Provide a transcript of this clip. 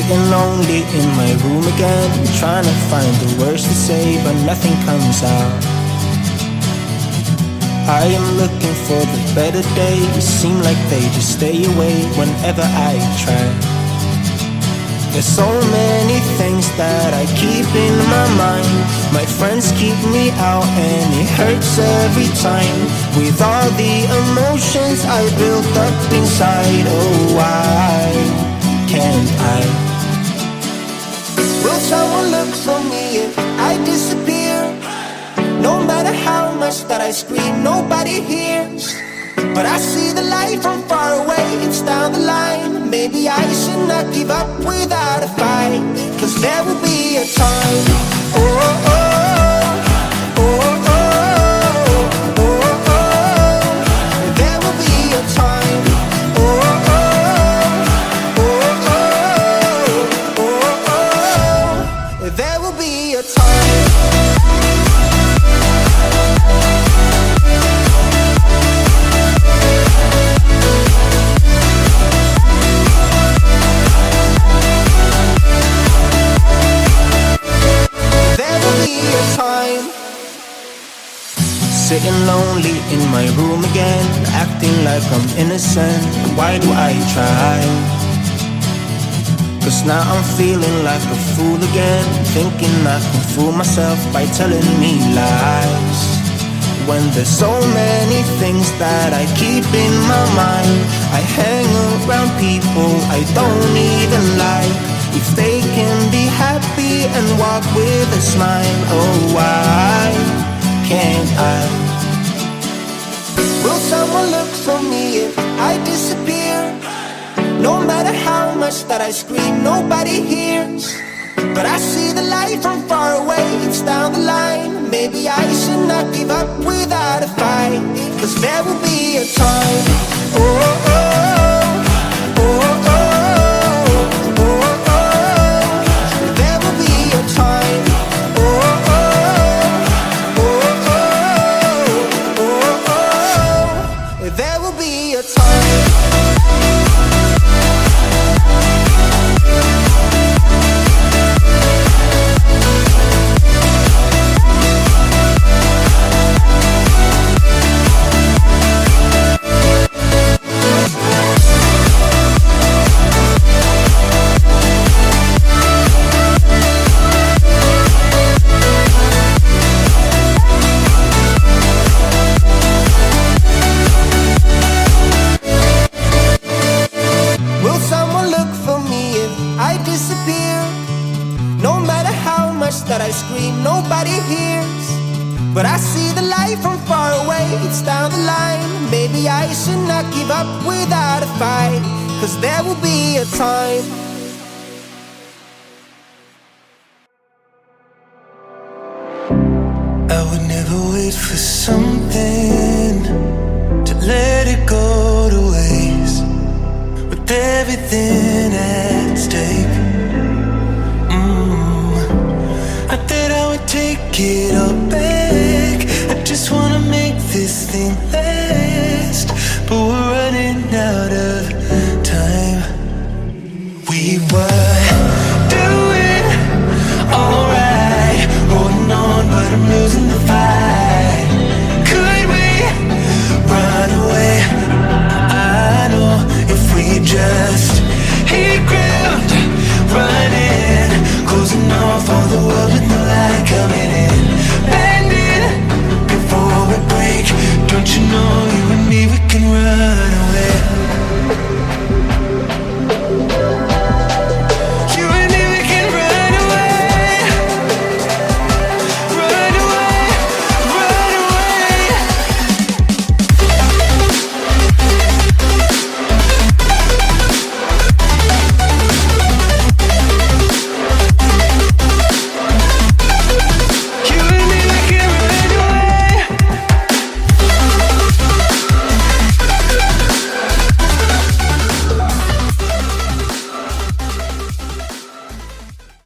Sitting lonely in my room again, trying to find the words to say, but nothing comes out. I am looking for the better days, seem like they just stay away whenever I try. There's so many things that I keep in my mind. My friends keep me out and it hurts every time. With all the emotions I built up inside, oh why can't I? Will someone look for me if I disappear? No matter how much that I scream, nobody hears. But I see the light from far away, it's down the line. Maybe I should not give up without a fight, 'cause there will be a time. Oh, oh, oh, oh, oh, oh, oh. There will be a time. Oh, oh, oh, oh, oh, oh, oh. There will be a time. Sitting lonely in my room again, acting like I'm innocent. Why do I try? 'Cause now I'm feeling like a fool again, thinking I can fool myself by telling me lies. When there's so many things that I keep in my mind, I hang around people I don't even like. If they can be happy and walk with a smile, oh why can't I? Will someone look for me if I disappear? No matter how much that I scream, nobody hears. But I see the light from far away, it's down the line. Maybe I should not give up without a fight, 'cause there will be a time. Oh, oh, oh, oh, oh, oh, oh. There will be a time. Oh, oh, oh, oh, oh, oh. There will be a time. That I scream, nobody hears. But I see the light from far away, it's down the line. Maybe I should not give up without a fight, 'cause there will be a time. I would never wait for something to let it go to waste, with everything at stake. I thought I would take it all